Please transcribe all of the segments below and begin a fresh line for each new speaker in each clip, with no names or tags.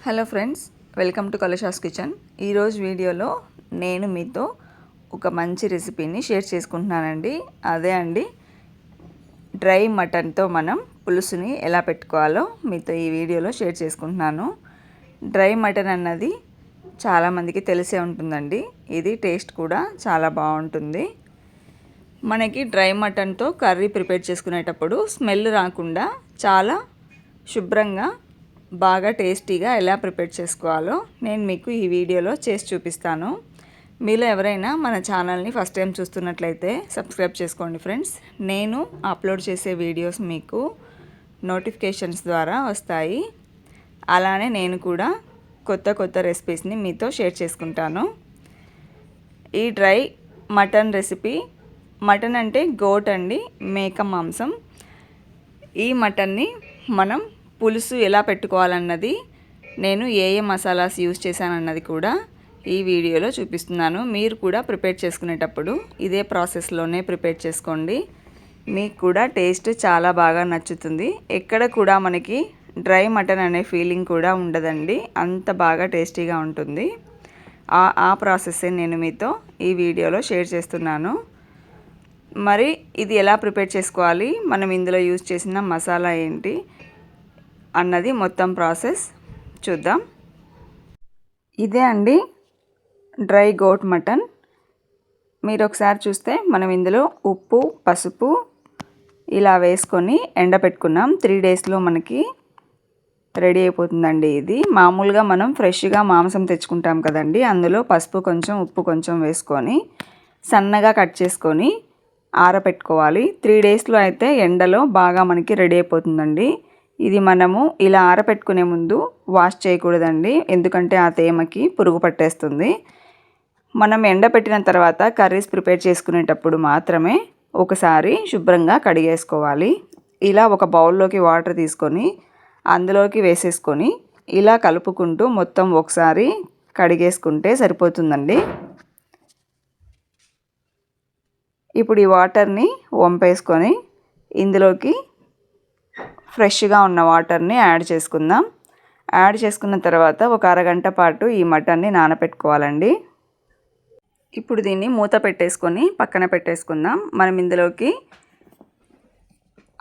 Hello friends, welcome to kalashas kitchen. ఈరోజు వీడియోలో నేను మీతో ఒక మంచి రెసిపీని షేర్ చేసుకుంటున్నానండి. అదే అండి, డ్రై మటన్తో మనం పులుసుని ఎలా పెట్టుకోవాలో మీతో ఈ వీడియోలో షేర్ చేసుకుంటున్నాను. డ్రై మటన్ అన్నది చాలామందికి తెలిసే ఉంటుందండి. ఇది టేస్ట్ కూడా చాలా బాగుంటుంది. మనకి డ్రై మటన్తో కర్రీ ప్రిపేర్ చేసుకునేటప్పుడు స్మెల్ రాకుండా చాలా శుభ్రంగా బాగా టేస్టీగా ఎలా ప్రిపేర్ చేసుకోవాలో నేను మీకు ఈ వీడియోలో చేసి చూపిస్తాను. మీలో ఎవరైనా మన ఛానల్ని ఫస్ట్ టైం చూస్తున్నట్లయితే సబ్స్క్రైబ్ చేసుకోండి ఫ్రెండ్స్. నేను అప్లోడ్ చేసే వీడియోస్ మీకు నోటిఫికేషన్స్ ద్వారా వస్తాయి. అలానే నేను కూడా కొత్త రెసిపీస్ని మీతో షేర్ చేసుకుంటాను. ఈ డ్రై మటన్ రెసిపీ, మటన్ అంటే గోట్ అండి, మేక మాంసం. ఈ మటన్ని మనం పులుసు ఎలా పెట్టుకోవాలన్నది, నేను ఏ మసాలాస్ యూజ్ చేశానన్నది కూడా ఈ వీడియోలో చూపిస్తున్నాను. మీరు కూడా ప్రిపేర్ చేసుకునేటప్పుడు ఇదే ప్రాసెస్లోనే ప్రిపేర్ చేసుకోండి. మీకు కూడా టేస్ట్ చాలా బాగా నచ్చుతుంది. ఎక్కడ కూడా మనకి డ్రై మటన్ అనే ఫీలింగ్ కూడా ఉండదండి, అంత బాగా టేస్టీగా ఉంటుంది. ఆ ప్రాసెస్సే నేను మీతో ఈ వీడియోలో షేర్ చేస్తున్నాను. మరి ఇది ఎలా ప్రిపేర్ చేసుకోవాలి, మనం ఇందులో యూజ్ చేసిన మసాలా ఏంటి అన్నది మొత్తం ప్రాసెస్ చూద్దాం. ఇదే అండి డ్రై గోట్ మటన్. మీరు ఒకసారి చూస్తే మనం ఇందులో ఉప్పు, పసుపు ఇలా వేసుకొని ఎండబెట్టుకున్నాం. 3 డేస్లో మనకి రెడీ అయిపోతుందండి. ఇది మామూలుగా మనం ఫ్రెష్గా మాంసం తెచ్చుకుంటాం కదండి, అందులో పసుపు కొంచెం, ఉప్పు కొంచెం వేసుకొని సన్నగా కట్ చేసుకొని ఆరబెట్టుకోవాలి. 3 డేస్లో అయితే ఎండలో బాగా మనకి రెడీ అయిపోతుందండి. ఇది మనము ఇలా ఆరబెట్టుకునే ముందు వాష్ చేయకూడదండి, ఎందుకంటే ఆ తేమకి పురుగు పట్టేస్తుంది. మనం ఎండబెట్టిన తర్వాత కర్రీస్ ప్రిపేర్ చేసుకునేటప్పుడు మాత్రమే ఒకసారి శుభ్రంగా కడిగేసుకోవాలి. ఇలా ఒక బౌల్లోకి వాటర్ తీసుకొని అందులోకి వేసేసుకొని ఇలా కలుపుకుంటూ మొత్తం ఒకసారి కడిగేసుకుంటే సరిపోతుందండి. ఇప్పుడు ఈ వాటర్ని వంపేసుకొని ఇందులోకి ఫ్రెష్గా ఉన్న వాటర్ని యాడ్ చేసుకుందాం. యాడ్ చేసుకున్న తర్వాత ఒక అరగంట పాటు ఈ మటన్ని నానబెట్టుకోవాలండి. ఇప్పుడు దీన్ని మూత పెట్టేసుకొని పక్కన పెట్టేసుకుందాం. మనం ఇందులోకి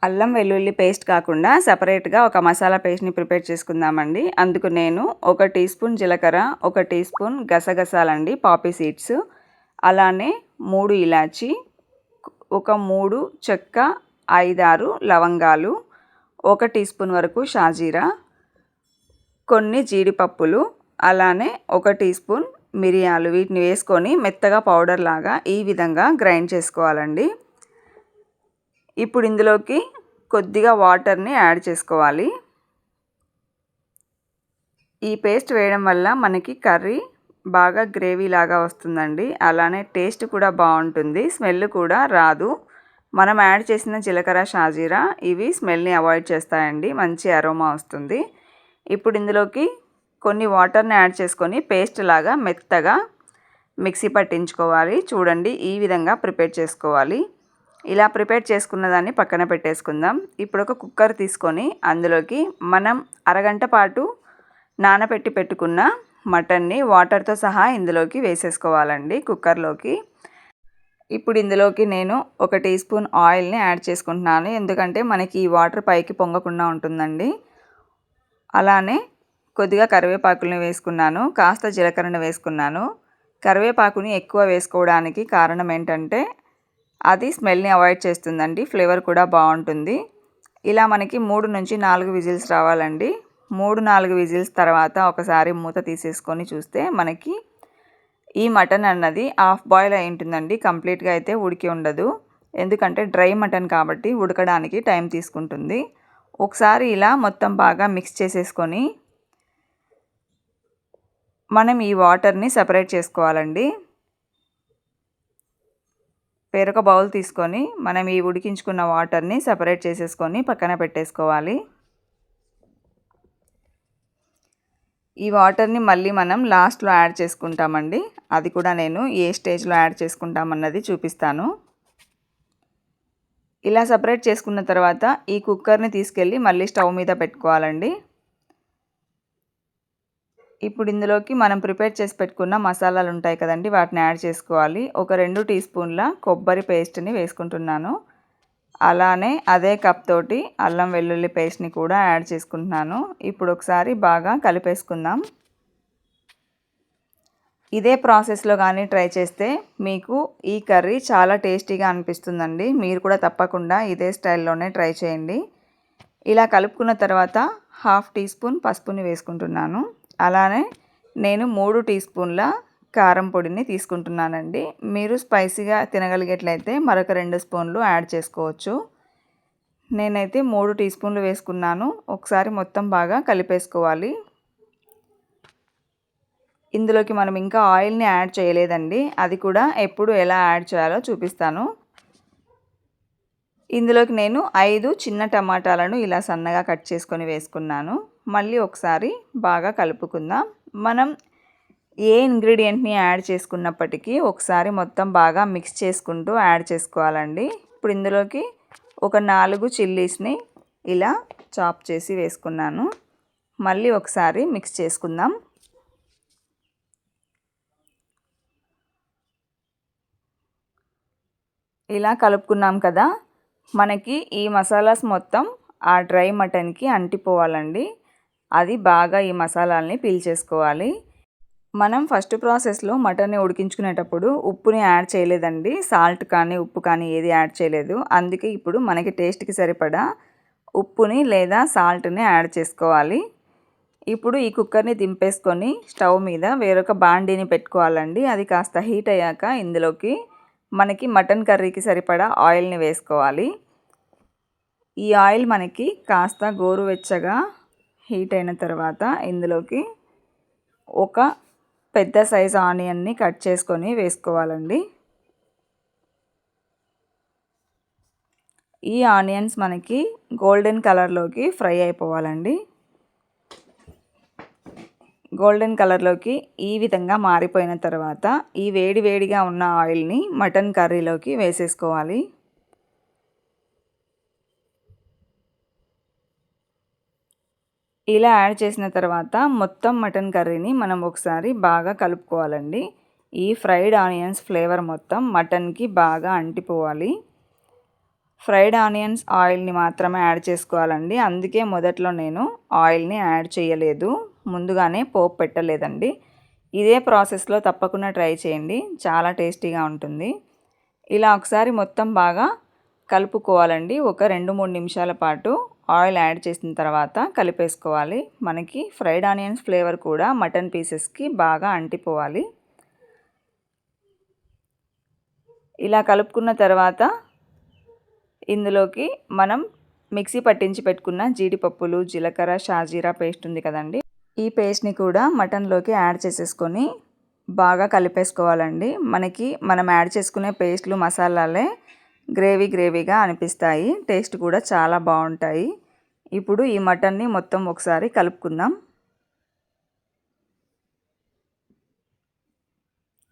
అల్లం వెల్లుల్లి పేస్ట్ కాకుండా సపరేట్గా ఒక మసాలా పేస్ట్ని ప్రిపేర్ చేసుకుందామండి. అందుకు నేను 1 టీ స్పూన్ జీలకర్ర, 1 టీ స్పూన్ గసగసాలండి, పాపీ సీడ్స్, అలానే 3 ఇలాచి, ఒక 3 చెక్క, 5-6 లవంగాలు, 1 టీ స్పూన్ వరకు షాజీరా, కొన్ని జీడిపప్పులు, అలానే 1 టీ స్పూన్ మిరియాలు, వీటిని వేసుకొని మెత్తగా పౌడర్ లాగా ఈ విధంగా గ్రైండ్ చేసుకోవాలండి. ఇప్పుడు ఇందులోకి కొద్దిగా వాటర్ని యాడ్ చేసుకోవాలి. ఈ పేస్ట్ వేయడం వల్ల మనకి కర్రీ బాగా గ్రేవీ లాగా వస్తుందండి, అలానే టేస్ట్ కూడా బాగుంటుంది, స్మెల్ కూడా రాదు. మనం యాడ్ చేసిన జీలకర్ర, షాజీరా ఇవి స్మెల్ని అవాయిడ్ చేస్తాయండి, మంచి అరోమా వస్తుంది. ఇప్పుడు ఇందులోకి కొన్ని వాటర్ని యాడ్ చేసుకొని పేస్ట్ లాగా మెత్తగా మిక్సీ పట్టించుకోవాలి. చూడండి, ఈ విధంగా ప్రిపేర్ చేసుకోవాలి. ఇలా ప్రిపేర్ చేసుకున్న దాన్ని పక్కన పెట్టేసుకుందాం. ఇప్పుడు ఒక కుక్కర్ తీసుకొని అందులోకి మనం అరగంట పాటు నానబెట్టి పెట్టుకున్న మటన్ని వాటర్తో సహా ఇందులోకి వేసేసుకోవాలండి కుక్కర్లోకి. ఇప్పుడు ఇందులోకి నేను 1 టీ స్పూన్ ఆయిల్ని యాడ్ చేసుకుంటున్నాను, ఎందుకంటే మనకి ఈ వాటర్ పైకి పొంగకుండా ఉంటుందండి. అలానే కొద్దిగా కరివేపాకుని వేసుకున్నాను, కాస్త జీలకర్రను వేసుకున్నాను. కరివేపాకుని ఎక్కువ వేసుకోవడానికి కారణం ఏంటంటే అది స్మెల్ని అవాయిడ్ చేస్తుందండి, ఫ్లేవర్ కూడా బాగుంటుంది. ఇలా మనకి 3 నుంచి 4 విజిల్స్ రావాలండి. 3-4 విజిల్స్ తర్వాత ఒకసారి మూత తీసేసుకొని చూస్తే మనకి ఈ మటన్ అన్నది హాఫ్ బాయిల్ అయి ఉంటుందండి, కంప్లీట్గా అయితే ఉడికి ఉండదు, ఎందుకంటే డ్రై మటన్ కాబట్టి ఉడకడానికి టైం తీసుకుంటుంది. ఒకసారి ఇలా మొత్తం బాగా మిక్స్ చేసేసుకొని మనం ఈ వాటర్ని సపరేట్ చేసుకోవాలండి. వేరొక బౌల్ తీసుకొని మనం ఈ ఉడికించుకున్న వాటర్ని సపరేట్ చేసేసుకొని పక్కన పెట్టేసుకోవాలి. ఈ వాటర్ని మళ్ళీ మనం లాస్ట్లో యాడ్ చేసుకుంటామండి, అది కూడా నేను ఏ స్టేజ్లో యాడ్ చేసుకుంటామన్నది చూపిస్తాను. ఇలా సపరేట్ చేసుకున్న తర్వాత ఈ కుక్కర్ని తీసుకెళ్ళి మళ్ళీ స్టవ్ మీద పెట్టుకోవాలండి. ఇప్పుడు ఇందులోకి మనం ప్రిపేర్ చేసి పెట్టుకున్న మసాలాలు ఉంటాయి కదండి, వాటిని యాడ్ చేసుకోవాలి. ఒక 2 టీ స్పూన్ల కొబ్బరి పేస్ట్ని వేసుకుంటున్నాను. అలానే అదే కప్ తోటి అల్లం వెల్లుల్లి పేస్ట్ని కూడా యాడ్ చేసుకుంటున్నాను. ఇప్పుడు ఒకసారి బాగా కలిపేసుకుందాం. ఇదే ప్రాసెస్లో కానీ ట్రై చేస్తే మీకు ఈ కర్రీ చాలా టేస్టీగా అనిపిస్తుందండి. మీరు కూడా తప్పకుండా ఇదే స్టైల్లోనే ట్రై చేయండి. ఇలా కలుపుకున్న తర్వాత హాఫ్ టీ స్పూన్ పసుపుని వేసుకుంటున్నాను. అలానే నేను 3 టీ స్పూన్ల కారం పొడిని తీసుకుంటున్నానండి. మీరు స్పైసీగా తినగలిగేట్లయితే మరొక 2 స్పూన్లు యాడ్ చేసుకోవచ్చు. నేనైతే 3 టీ స్పూన్లు వేసుకున్నాను. ఒకసారి మొత్తం బాగా కలిపేసుకోవాలి. ఇందులోకి మనం ఇంకా ఆయిల్ని యాడ్ చేయలేదండి. అది కూడా ఎప్పుడు ఎలా యాడ్ చేయాలో చూపిస్తాను. ఇందులోకి నేను 5 చిన్న టమాటాలను ఇలా సన్నగా కట్ చేసుకొని వేసుకున్నాను. మళ్ళీ ఒకసారి బాగా కలుపుకుందాం. మనం ఏ ఇంగ్రీడియంట్ని యాడ్ చేసుకున్నప్పటికీ ఒకసారి మొత్తం బాగా మిక్స్ చేసుకుంటూ యాడ్ చేసుకోవాలండి. ఇప్పుడు ఇందులోకి ఒక 4 చిల్లీస్ని ఇలా చాప్ చేసి వేసుకున్నాను. మళ్ళీ ఒకసారి మిక్స్ చేసుకుందాం. ఇలా కలుపుకున్నాం కదా, మనకి ఈ మసాలాస్ మొత్తం ఆ డ్రై మటన్కి అంటిపోవాలండి. అది బాగా ఈ మసాలాల్ని పీల్చేసుకోవాలి. మనం ఫస్ట్ ప్రాసెస్లో మటన్ని ఉడికించుకునేటప్పుడు ఉప్పుని యాడ్ చేయలేదండి. సాల్ట్ కానీ ఉప్పు కానీ ఏది యాడ్ చేయలేదు. అందుకే ఇప్పుడు మనకి టేస్ట్కి సరిపడా ఉప్పుని లేదా సాల్ట్ని యాడ్ చేసుకోవాలి. ఇప్పుడు ఈ కుక్కర్ని దింపేసుకొని స్టవ్ మీద వేరొక బాండీని పెట్టుకోవాలండి. అది కాస్త హీట్ అయ్యాక ఇందులోకి మనకి మటన్ కర్రీకి సరిపడా ఆయిల్ని వేసుకోవాలి. ఈ ఆయిల్ మనకి కాస్త గోరువెచ్చగా హీట్ అయిన తర్వాత ఇందులోకి ఒక పెద్ద సైజ్ ఆనియన్ని కట్ చేసుకొని వేసుకోవాలండి. ఈ ఆనియన్స్ మనకి గోల్డెన్ కలర్లోకి ఫ్రై అయిపోవాలండి. గోల్డెన్ కలర్లోకి ఈ విధంగా మారిపోయిన తర్వాత ఈ వేడిగా ఉన్న ఆయిల్ని మటన్ కర్రీలోకి వేసేసుకోవాలి. ఇలా యాడ్ చేసిన తర్వాత మొత్తం మటన్ కర్రీని మనం ఒకసారి బాగా కలుపుకోవాలండి. ఈ ఫ్రైడ్ ఆనియన్స్ ఫ్లేవర్ మొత్తం మటన్కి బాగా అంటిపోవాలి. ఫ్రైడ్ ఆనియన్స్ ఆయిల్ని మాత్రమే యాడ్ చేసుకోవాలండి. అందుకే మొదట్లో నేను ఆయిల్ని యాడ్ చేయలేదు, ముందుగానే పోపు పెట్టలేదండి. ఇదే ప్రాసెస్లో తప్పకుండా ట్రై చేయండి, చాలా టేస్టీగా ఉంటుంది. ఇలా ఒకసారి మొత్తం బాగా కలుపుకోవాలండి. ఒక 2-3 నిమిషాల పాటు ఆయిల్ యాడ్ చేసిన తర్వాత కలిపేసుకోవాలి. మనకి ఫ్రైడ్ ఆనియన్స్ ఫ్లేవర్ కూడా మటన్ పీసెస్కి బాగా అంటిపోవాలి. ఇలా కలుపుకున్న తర్వాత ఇందులోకి మనం మిక్సీ పట్టించి పెట్టుకున్న జీడిపప్పులు, జీలకర్ర, షాజీరా పేస్ట్ ఉంది కదండి, ఈ పేస్ట్ని కూడా మటన్లోకి యాడ్ చేసేసుకొని బాగా కలిపేసుకోవాలండి. మనం యాడ్ చేసుకునే పేస్ట్లు మసాలాలే గ్రేవీగా అనిపిస్తాయి. టేస్ట్ కూడా చాలా బాగుంటాయి. ఇప్పుడు ఈ మటన్ని మొత్తం ఒకసారి కలుపుకుందాం.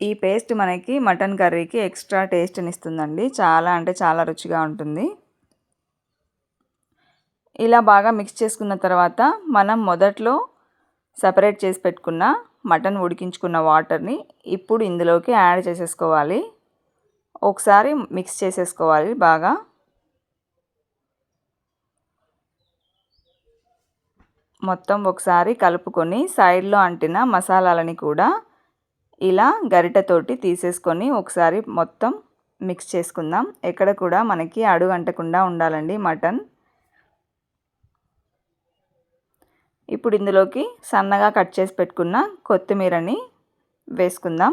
ఈ పేస్ట్ మనకి మటన్ కర్రీకి ఎక్స్ట్రా టేస్ట్ని ఇస్తుందండి. చాలా అంటే చాలా రుచిగా ఉంటుంది. ఇలా బాగా మిక్స్ చేసుకున్న తర్వాత మనం మొదట్లో సపరేట్ చేసి పెట్టుకున్న మటన్ ఉడికించుకున్న వాటర్ని ఇప్పుడు ఇందులోకి యాడ్ చేసేసుకోవాలి. ఒకసారి మిక్స్ చేసేసుకోవాలి బాగా. మొత్తం ఒకసారి కలుపుకొని సైడ్లో అంటిన మసాలాలని కూడా ఇలా గరిటెతోటి తీసేసుకొని ఒకసారి మొత్తం మిక్స్ చేసుకుందాం. ఎక్కడ కూడా మనకి అడుగు అంటకుండా ఉండాలండి మటన్. ఇప్పుడు ఇందులోకి సన్నగా కట్ చేసి పెట్టుకున్న కొత్తిమీరని వేసుకుందాం.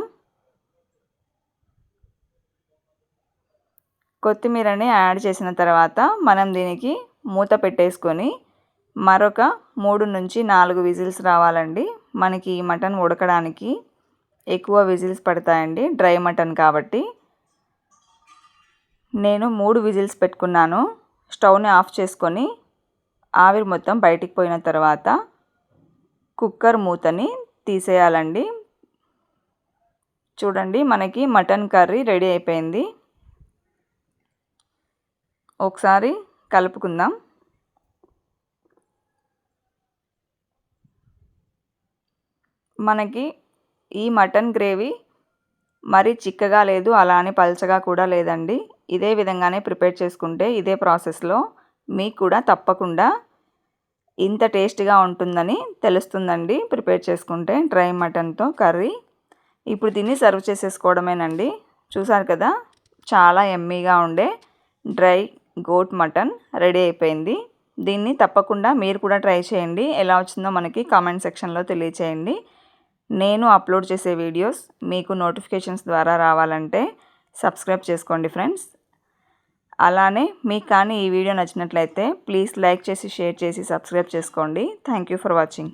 కొత్తిమీరని యాడ్ చేసిన తర్వాత మనం దీనికి మూత పెట్టేసుకొని మరొక 3-4 విజిల్స్ రావాలండి. మనకి ఈ మటన్ ఉడకడానికి ఎక్కువ విజిల్స్ పడతాయండి, డ్రై మటన్ కాబట్టి. నేను 3 విజిల్స్ పెట్టుకున్నాను. స్టవ్ని ఆఫ్ చేసుకొని ఆవిరి మొత్తం బయటికి పోయిన తర్వాత కుక్కర్ మూతని తీసేయాలండి. చూడండి, మనకి మటన్ కర్రీ రెడీ అయిపోయింది. ఒకసారి కలుపుకుందాం. మనకి ఈ మటన్ గ్రేవీ మరీ చిక్కగా లేదు, అలానే పల్చగా కూడా లేదండి. ఇదే విధంగానే ప్రిపేర్ చేసుకుంటే ఇదే ప్రాసెస్లో మీకు కూడా తప్పకుండా ఇంత టేస్ట్గా ఉంటుందని తెలుస్తుందండి ప్రిపేర్ చేసుకుంటే డ్రై మటన్తో కర్రీ. ఇప్పుడు దీన్ని సర్వ్ చేసేసుకోవడమేనండి. చూసారు కదా, చాలా యమ్మీగా ఉండే డ్రై గోట్ మటన్ రెడీ అయిపోయింది. దీన్ని తప్పకుండా మీరు కూడా ట్రై చేయండి. ఎలా వచ్చిందో మనకి కామెంట్ సెక్షన్లో తెలియచేయండి. నేను అప్లోడ్ చేసే వీడియోస్ మీకు నోటిఫికేషన్స్ ద్వారా రావాలంటే సబ్స్క్రైబ్ చేసుకోండి ఫ్రెండ్స్. అలానే మీకు కానీ ఈ వీడియో నచ్చినట్లయితే ప్లీజ్ లైక్ చేసి, షేర్ చేసి, సబ్స్క్రైబ్ చేసుకోండి. Thank you for watching.